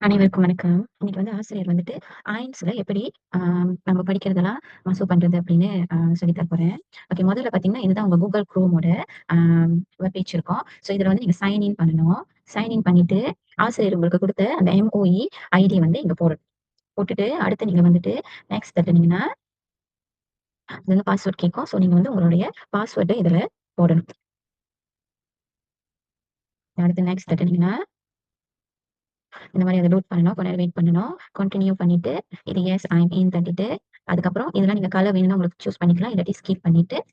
அனைவருக்கும் வணக்கம். இன்னைக்கு ஆசிரியர் ஐன்ஸ்ல எப்படி அ நம்ம படிக்கிறதெல்லாம் மசூ பண்றது அப்படின்னு சொல்லி தர போறேன். ஓகே, முதல்ல பார்த்தீங்கன்னா, இதுதான் உங்க Google Chromeஓட அ வெப் பேஜ் இருக்கும். ஸோ இதுல நீங்க சைன் இன் பண்ணணும். சைன் இன் பண்ணிட்டு, ஆசிரியர் உங்களுக்கு குடுத்த அந்த MOE ஐடி இங்க போடணும். போட்டுட்டு அடுத்து நீங்க நெக்ஸ்ட் தட்டுனீங்கன்னா, அது பாஸ்வேர்ட் கேட்கும். ஸோ நீங்க உங்களுடைய பாஸ்வேர்ட இதுல போடணும். அடுத்து நெக்ஸ்ட் தட்டுனீங்கன்னா இந்த மாரி அத லோட் பண்ணணும். கொஞ்ச நேரம் வெயிட் பண்ணணும். கன்டின்யூ பண்ணிட்டு, இது எஸ் ஐ அம் இன் தட்டிட்டு, அதுக்கப்புறம் இதெல்லாம் நீங்க கலர் வேணும்னா உங்களுக்கு சூஸ் பண்ணிக்கலாம். இல்லாட்டி ஸ்கிப் பண்ணிட்டு,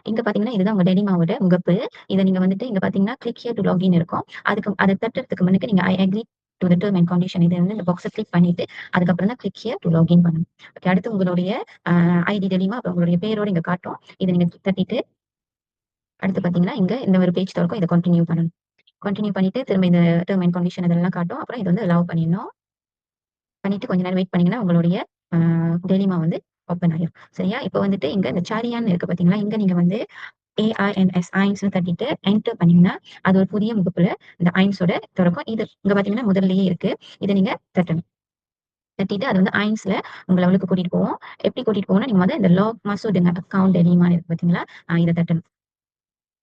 இங்க பார்த்தீங்கன்னா, இதுதான் உங்க டெலிமாவோட முகப்பு. இத நீங்க இங்க பார்த்தீங்கன்னா, கிளிக் ஹியர் டூ லாகின் இருக்கும். அத தட்டுறதுக்கு முன்னுக்கு நீங்க I agree to the term and condition இத இந்த பாக்ஸ கிளிக் பண்ணிட்டு, அதுக்கப்புறம் தான் கிளிக் ஹியர் டூ லாகின் பண்ணணும். ஓகே, அடுத்து உங்களுடைய அ ஐடி டெலிமா அப்புறம் உங்களுடைய பேரோட இங்க காட்டும். இத நீங்க தட்டிட்டு, அடுத்து பார்த்தீங்கன்னா, இங்க இந்த ஒரு பேஜ் தொறக்கும். இத கன்டின்யூ பண்ணணும். கன்டின்யூ பண்ணிட்டு, திரும்ப இந்த டெர்ம் அண்ட் கண்டிஷன் இதெல்லாம் காட்டும். அப்புறம் இத அலோவ் பண்ணிடணும். பண்ணிட்டு கொஞ்ச நேரம் வெயிட் பண்ணீங்கன்னா, உங்களுடைய அ டெலிமா ஓப்பன் ஆயிரும். சரியா? இப்ப இங்க இந்த சாரியான்னு இருக்கு பார்த்தீங்களா? இங்க நீங்க ஏஐஎன்எஸ் ஐன்ஸ்ன்னு தட்டிட்டு என்டர் பண்ணீங்கன்னா, அது ஒரு புதிய முகப்புல இந்த ஐன்ஸோட தொறக்கும். இது இங்க பார்த்தீங்கன்னா முதல்லயே இருக்கு. இத நீங்க தட்டணும். தட்டிட்டு அது ஐன்ஸ்ல உங்கள உள்ளுக்கு கூட்டிட்டு போகும். எப்படி கூட்டிட்டு போகும்னா, நீங்க இந்த லாக் மசூடுங்க அக்கவுண்ட் டெலிமான்னு இருக்கு பார்த்தீங்களா? இத தட்டணும்.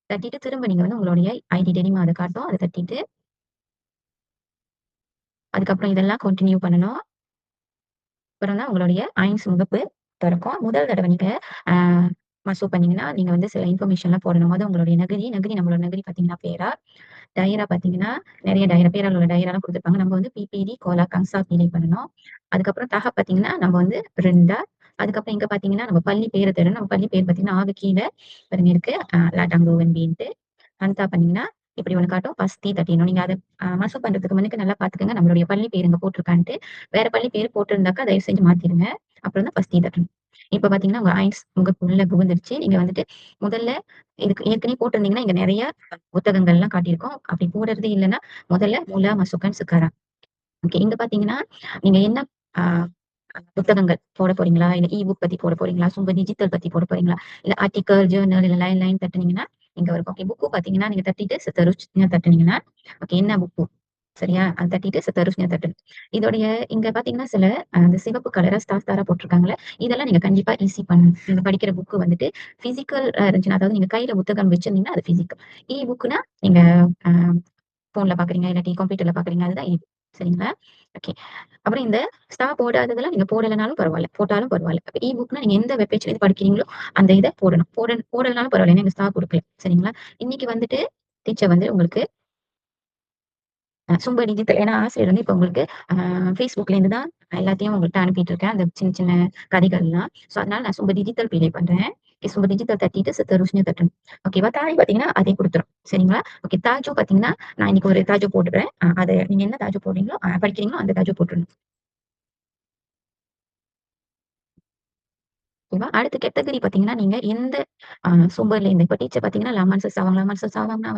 தட்டிட்டு திரும்ப நீங்க உங்களுடைய ஐடி டெலிமா அத காட்டும். அத தட்டிட்டு, அதுக்கப்புறம் இதெல்லாம் கன்டின்யூ பண்ணணும். அப்புறம் தான் உங்களுடைய ஐன்ஸ் முகப்பு தொறக்கும். முதல் தடவ நீங்க அ மசூ பண்ணீங்கன்னா, நீங்க சில இன்ஃபர்மேஷன்லாம் போடணும். உங்களுடைய நகரி நம்மளோட நகரி பார்த்தீங்கன்னா பேரா, டயரா பார்த்தீங்கன்னா, நெறைய டயரா பேரால உள்ள டயராலாம் குடுத்துருப்பாங்க. நம்ம பிபிடி, கோலா, கங்சா ஃபில் பண்ணணும். அதுக்கப்புறம் பார்த்தீங்கன்னா, நம்ம 2 அதுக்கப்புறம் இங்க பார்த்தீங்கன்னா, நம்ம பள்ளி பேர தேடணும். நம்ம பள்ளி பேர் பார்த்தீங்கன்னா, கீழ பாருங்க இருக்கு. லாட்டாங்கோவன் பீன்ட்டு. ஹந்தா பண்ணீங்கன்னா, இப்படி ஒண்ணு காட்டும். ஃபர்ஸ்ட் தீ தட்டிடணும். நீங்க அத மசூ பண்றதுக்கு முன்னுக்கு நல்லா பார்த்துக்கங்க. நம்மளுடைய பள்ளி பேர் இங்க போட்டிருக்கான்ட்டு. வேற பள்ளி பேர் போட்டிருந்தாக்கா தயவு செஞ்சு மாத்திருங்க. அப்புறம் தான் ஃபர்ஸ்ட் தீ தட்டணும். இப்ப பார்த்தீங்கன்னா, உங்க ஐன்ஸ் உள்ள புகுந்துருச்சு. நீங்க முதல்ல இதுக்கு ஏற்கனவே போட்டிருந்தீங்கன்னா, இங்க நெறைய புத்தகங்கள்லாம் காட்டியிருக்கும். அப்படி போடுறதே இல்லன்னா, முதல்ல முலா, மசூக்கன், சுக்காரா. ஓகே. இங்க பார்த்தீங்கன்னா, நீங்க என்ன ஆ புத்தகங்கள் போடப் போறீங்களா? இல்ல புக் பத்தி போடப் போறீங்களா? சும்மா டிஜிட்டல் பத்தி போடப் போறீங்களா? இல்ல ஆர்டிக்கிள், ஜர்னல் இல்ல லைன் தட்டுனீங்கன்னா, இங்க வரும். ஓகே. புக்கு பார்த்தீங்கன்னா, நீங்க தட்டிட்டு சித்தருஷ்ஞ தட்டுனீங்கன்னா, ஓகே என்ன புக்கு? சரியா? அத தட்டிட்டு சித்தருஷ்ஞ தட்டணும். இதோடைய இங்க பார்த்தீங்கன்னா, சில அந்த சிவப்பு கலரா ஸ்டார் ஸ்டாரா போட்டிருக்காங்கல்ல, இதெல்லாம் நீங்க கண்டிப்பா ஈஸி பண்ணணும். நீங்க படிக்கிற புக்கு பிசிக்கல் இருந்துச்சுன்னா, அதாவது நீங்க கையில புத்தகம் வச்சிருந்தீங்கன்னா, அது பிசிக்கல். புக்னா நீங்க அ ஃபோன்ல பார்க்குறீங்க, இல்லாட்டி கம்ப்யூட்டர்ல பார்க்குறீங்க. அதுதான் சரிங்களா? ஓகே. அப்புறம் இந்த போடாததெல்லாம் நீங்க போடலனாலும் பரவால்ல. போட்டாலும் பரவால்ல. அப்ப புக்னா நீங்க எந்த வெப் பேஜ்ல இருந்து படிக்கிறீங்களோ, அந்த இத போடணும். போடலனாலும் பரவால்ல. ஏன்னா இங்க குடுக்கல. சரிங்களா? இன்னைக்கு டீச்சர் உங்களுக்கு சும்ப டிஜிட்டல் ஏன்னா ஆசிரியர் இப்ப உங்களுக்கு அ Facebookல இருந்து தான் எல்லாத்தையும் உங்கள்ட்ட அனுப்பிட்டு இருக்கேன். அந்த சின்ன சின்ன கதைகள்லாம். ஸோ அதனால நான் சும்ப டிஜிட்டல் ப்ளே பண்றேன். ஓகே, சும்ப டிஜிட்டல் தட்டிட்டு சித்தருஷ்ணி தட்டணும். ஓகேவா? தாய் பார்த்தீங்கன்னா, அதே குடுத்துரும். சரிங்களா? ஓகே, தாஜு பார்த்தீங்கன்னா, நான் இன்னைக்கு ஒரு தாஜு போட்டுடுறேன். அத நீங்க என்ன தாஜு போடுறீங்களோ படிக்கிறீங்களோ அந்த தாஜு போட்டுறணும். ஓகேவா? அடுத்த கேட்டகரி பார்த்தீங்கன்னா, நீங்க எந்த சூப்பர்ல இருந்து இப்ப டீச்சர் பார்த்தீங்கன்னா, லெமன்ஸஸ் ஆவாங்க. லெமன்ஸஸ் ஆவாங்கன்னா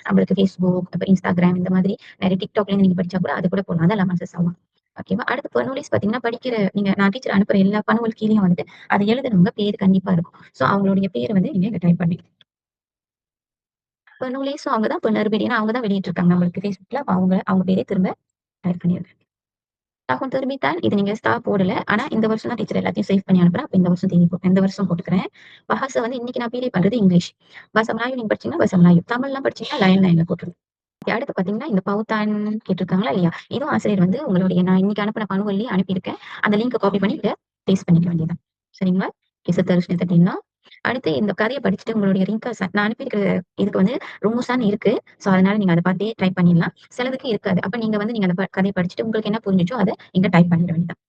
நம்மளுக்கு Facebook, இப்ப Instagram இந்த மாதிரி நெறைய TikTokலேருந்து நீங்க படிச்சா கூட அது கூட போடலாம். அதான் லெமன்ஸஸ் ஆகும். ஓகேவா? அடுத்து பர்னோலிஸ் பார்த்தீங்கன்னா, படிக்கிற நான் டீச்சர் அனுப்புற எல்லா பணுவல் கீழயும் அத எழுதுனவங்க பேரு கண்டிப்பா இருக்கும். ஸோ அவங்களுடைய பேர நீங்க இங்க டைப் பண்ணி பர்னோலிஸும் அவங்க தான் பெர்னர்பேட் ஏன்னா அவங்க தான் வெளியிட்டுருக்காங்க நம்மளுக்கு Facebookல. அப்ப அவங்க பேரே திரும்ப டைப் பண்ணிருங்க. டாகுன் தெரிமித்தால் இது நீங்க போடல. ஆனா இந்த வருஷம் தான் டீச்சர் எல்லாத்தையும் சேவ் பண்ணி அனுப்புறேன். அப்ப இந்த வருஷம் இந்த வருஷம் போட்டுக்கிறேன். பஹாசா இன்னைக்கு நான் பீலே பண்றது இங்கிலீஷ். பாசா மலாyu நீங்க படிச்சீங்கன்னா பாசா மலாyu. தமிழ்லாம் படிச்சீங்கன்னா லயன் லைன்ல போட்டுருங்க. அடுத்து பார்த்தீங்கன்னா, இந்த பவுத்தான் கேட்டிருக்காங்களா இல்லையா? இதுவும் ஆசிரியர் உங்களுடைய நான் இன்னைக்கு அனுப்புன பணுவல்லயே அனுப்பியிருக்கேன். அந்த லிங்க்க காப்பி பண்ணி இத பேஸ்ட் பண்ணிக்க வேண்டியது தான். சரிங்களா? தர்ஷினி தட்டீங்கன்னா, அடுத்து இந்த கதைய படிச்சுட்டு உங்களுடைய நான் அனுப்பியிருக்கிற இதுக்கு ரூமோசான்னு இருக்கு. ஸோ அதனால நீங்க அத பார்த்தே டைப் பண்ணிடலாம். சிலதுக்கு இருக்காது. அப்ப நீங்க அந்த கதைய படிச்சுட்டு உங்களுக்கு என்ன புரிஞ்சுச்சோ அத இங்க டைப் பண்ணிட வேண்டியது தான்.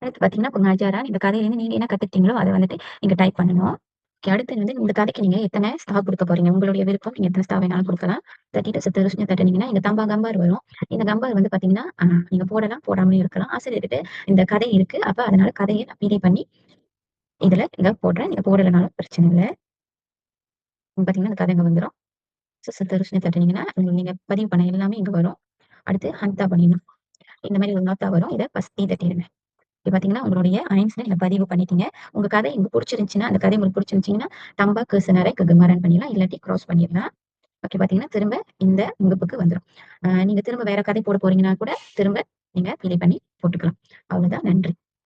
அடுத்து பார்த்தீங்கன்னா, இப்ப நஜாரான் இந்த கதையிலேருந்து நீங்க என்ன கத்துக்கிட்டீங்களோ அத நீங்க டைப் பண்ணணும். ஓகே. அடுத்து இந்த கதைக்கு நீங்க எத்தன ஸ்டார் குடுக்க போறீங்க? உங்களுடைய விருப்பம். நீங்க எத்தன ஸ்டார் வேணாலும் குடுக்கலாம். தட்டிட்டு சித்தரிஷ்ண தட்டுனீங்கன்னா, இங்க தம்பா கம்பார் வரும். இந்த கம்பார் பார்த்தீங்கன்னா, நீங்க போடலாம், போடாமலும் இருக்கலாம். ஆசிரியர்கிட்ட இந்த கதை இருக்கு. அப்ப அதனால கதைய நான் பிடி பண்ணி இதுல இங்க போடுறேன். நீங்க போடலனாலும் பிரச்சனை இல்ல. பார்த்தீங்கன்னா, இந்த கதை இங்க வந்துரும். சித்தரிஷ்ண தட்டுனீங்கன்னா, நீங்க பதிவு பண்ண எல்லாமே இங்க வரும். அடுத்து ஹந்தா பண்ணிடணும். இந்த மாரி ஒரு நோட்டா வரும். இத ஃபர்ஸ்ட் தட்டிருங்க. இப்ப பார்த்தீங்கன்னா, உங்களுடைய ஐன்ஸ்ல நீங்க பதிவு பண்ணிட்டீங்க. உங்க கதை உங்களுக்கு புடிச்சிருந்துச்சுன்னா, அந்த கதை உங்களுக்கு புடிச்சிருந்துச்சுங்கன்னா, தம்பா கர்சனரை ககமரன் பண்ணிடலாம். இல்லாட்டி கிராஸ் பண்ணிடலாம். ஓகே பார்த்தீங்கன்னா, திரும்ப இந்த முகப்புக்கு வந்துரும். நீங்க திரும்ப வேற கதை போட போறீங்கன்னா கூட, திரும்ப நீங்க ஃபில் பண்ணி போட்டுக்கலாம். அவ்வளோதான். நன்றி.